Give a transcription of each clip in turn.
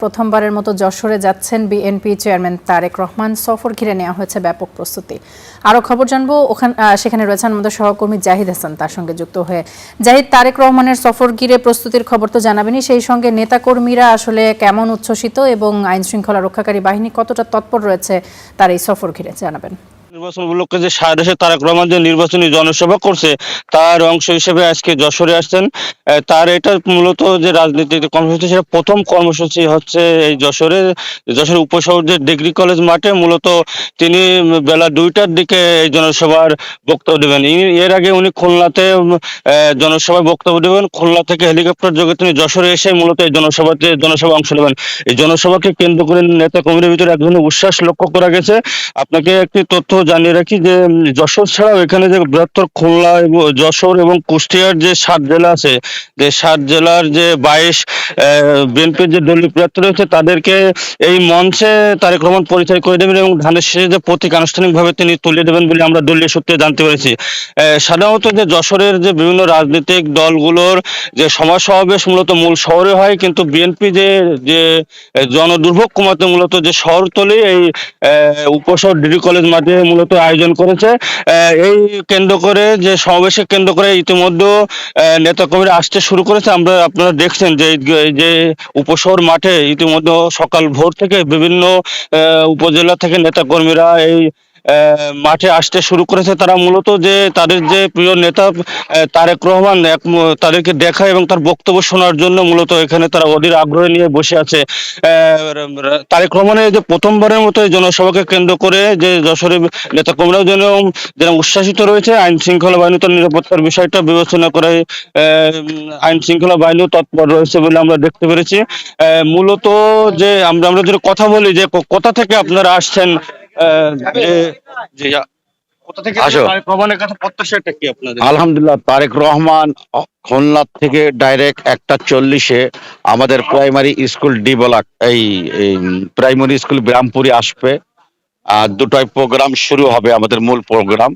প্রথমবারের মতো যশোরে যাচ্ছেন বিএনপি চেয়ারম্যান তারেক রহমান। সফর ঘিরে নেওয়া হয়েছে ব্যাপক প্রস্তুতি। আরো খবর জানবো, সেখানে রয়েছেন আমাদের সহকর্মী জাহিদ হাসান, তার সঙ্গে যুক্ত হয়ে। জাহিদ, তারেক রহমানের সফর ঘিরে প্রস্তুতির খবর তো জানাবেনই, সেই সঙ্গে নেতাকর্মীরা আসলে কেমন উচ্ছ্বসিত এবং আইন শৃঙ্খলা রক্ষাকারী বাহিনী কতটা তৎপর রয়েছে তার এই সফর ঘিরে জানাবেন। নির্বাচন উপলক্ষে যে সারা দেশে তারেক রহমান যে নির্বাচনী জনসভা করছে তার অংশ হিসেবে আজকে যশোরে আসছেন। তার এটা মূলত যে রাজনীতির কর্মসূচি, সেটা প্রথম কর্মসূচি হচ্ছে এই যশোর উপশহর যে ডিগ্রি কলেজ মাঠে। মূলত তিনি বেলা 2টার দিকে এই জনসভার বক্তব্য দেবেন। এর আগে উনি খুলনাতে জনসভায় বক্তব্য দেবেন। খুলনা থেকে হেলিকপ্টার যোগে তিনি যশোরে এসে মূলত এই জনসভা অংশ নেবেন। এই জনসভাকে কেন্দ্র করে নেতা কর্মীদের ভিতরে এক ধরনের উচ্ছ্বাস লক্ষ্য করা গেছে। আপনাকে একটি তথ্য জানিয়ে রাখি যে যশোর ছাড়াও এখানে যে বৃহত্তর খুলনা এবং যশোর এবং কুষ্টিয়ার যে 7 জেলা আছে, যে 7 জেলার যে 22 বিএনপির যে দলীয় প্রার্থী রয়েছে তাদেরকে এই মঞ্চে তারেক রহমান পরিচয় করে দেবেন এবং ধানের শেষে যে প্রতীক আনুষ্ঠানিকভাবে তিনি তুলে দেবেন বলে আমরা দলীয় সূত্রে জানতে পেরেছি। সাধারণত যে যশোরের যে বিভিন্ন রাজনৈতিক দলগুলোর যে সভা সমাবেশ মূলত মূল শহরে হয়, কিন্তু বিএনপি যে জনদুর্ভোগ কমাতে মূলত যে শহরতলি এই উপশহর ডিগ্রি কলেজ মাঠে মূলত আয়োজন করেছে। এই কেন্দ্র করে যে সমাবেশকে কেন্দ্র করে ইতিমধ্যে নেতাকর্মীরা আসতে শুরু করেছে। আপনারা দেখছেন যে এই যে উপশহর মাঠে ইতিমধ্যে সকাল ভোর থেকে বিভিন্ন উপজেলা থেকে নেতাকর্মীরা এই মাঠে আসতে শুরু করেছে। তারা মূলত যে তাদের যে প্রিয় নেতা তারেক রহমান তাদেরকে দেখা এবং তার বক্তব্য শোনার জন্য মূলত এখানে তারা অধীর আগ্রহ নিয়ে বসে আছে। তারেক রহমানের যে প্রথমবারের মতো এই জনসভাকে কেন্দ্র করে যে যশোরের নেতাকর্মীরাও যেন উচ্ছ্বাসিত রয়েছে। আইন শৃঙ্খলা বাহিনী তার নিরাপত্তার বিষয়টা বিবেচনা করে আইন শৃঙ্খলা বাহিনীও তৎপর রয়েছে বলে আমরা দেখতে পেরেছি। মূলত যে আমরা যদি কথা বলি যে কোথা থেকে আপনারা আসছেন, আলহামদুলিল্লাহ, তারেক রহমান খুলনা থেকে ডাইরেক্ট 1:40-এ আমাদের প্রাইমারি স্কুল ডি ব্লক এই প্রাইমারি স্কুল ব্রামপুরে আসবে। 2টায় প্রোগ্রাম শুরু হবে, আমাদের মূল প্রোগ্রাম।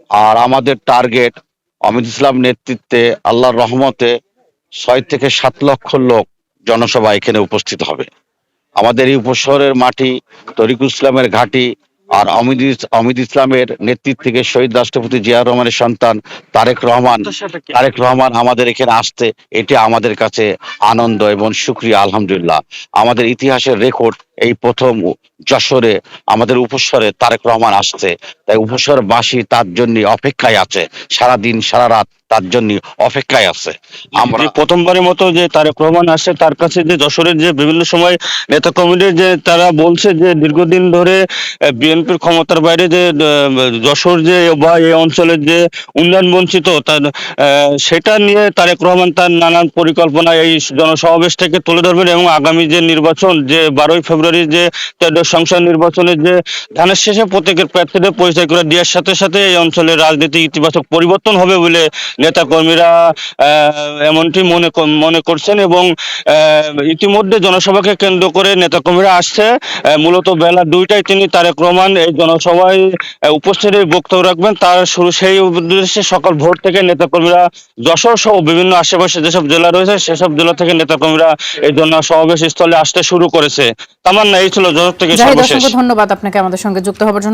আর আমাদের টার্গেট অমিত ইসলাম নেতৃত্বে আল্লাহর রহমতে 6 থেকে 7 লক্ষ লোক জনসভা এখানে উপস্থিত হবে। আমাদের এই উপশহরের মাটি তরিকুল ইসলামের ঘাঁটি, আর অমিত ইসলামের নেতৃত্ব থেকে শহীদ রাষ্ট্রপতি জিয়া রহমানের সন্তান তারেক রহমান আমাদের এখানে আসতে, এটি আমাদের কাছে আনন্দ এবং শুকরিয়া। আলহামদুলিল্লাহ, আমাদের ইতিহাসের রেকর্ড এই প্রথম যশোরে আমাদের উপশহরে তারেক রহমান আসছে। তাই উপশহরবাসী তার জন্য অপেক্ষায় আছে, সারাদিন সারা রাত তার জন্য অপেক্ষায় আছে। আমরা প্রথমবারের মতো যে তারেক রহমান আসে, তার কাছে যে যশোরের যে বিভিন্ন সময় নেতা কর্মীদের যে তারা বলছে যে দীর্ঘদিন ধরে বিএনপির ক্ষমতার বাইরে যে যশোর যে বা এই অঞ্চলের যে উন্নয়ন বঞ্চিত, তার সেটা নিয়ে তারেক রহমান তার নানান পরিকল্পনা এই জনসমাবেশ থেকে তুলে ধরবেন এবং আগামী যে নির্বাচন, যে 12ই ফেব্রুয়ারি যে সংসদ নির্বাচনের যে ধানের শেষে প্রত্যেকের প্রার্থীদের পরিচয় করে দেওয়ার সাথে সাথে এই অঞ্চলের রাজনীতি ইতিবাচক পরিবর্তন হবে বলে নেতা কর্মীরা এমনটি মনে করছেন। এবং ইতিমধ্যে জনসভাকে কেন্দ্র করে নেতা কর্মীরা আসছে। মূলত বেলা 2টায় তিনি তারেক রহমান এই জনসভায় উপস্থিত বক্তব্য রাখবেন। তার সেই উদ্দেশ্যে সকাল ভোর থেকে নেতা কর্মীরা যশোর সহ বিভিন্ন আশেপাশে যেসব জেলা রয়েছে সেসব জেলা থেকে নেতা কর্মীরা এই জন্য সমাবেশ স্থলে আসতে শুরু করেছে। তামান্না, এই ছিল যশোর থেকে সর্বশেষ। ধন্যবাদ আপনাকে আমাদের সঙ্গে যুক্ত হবার জন্য।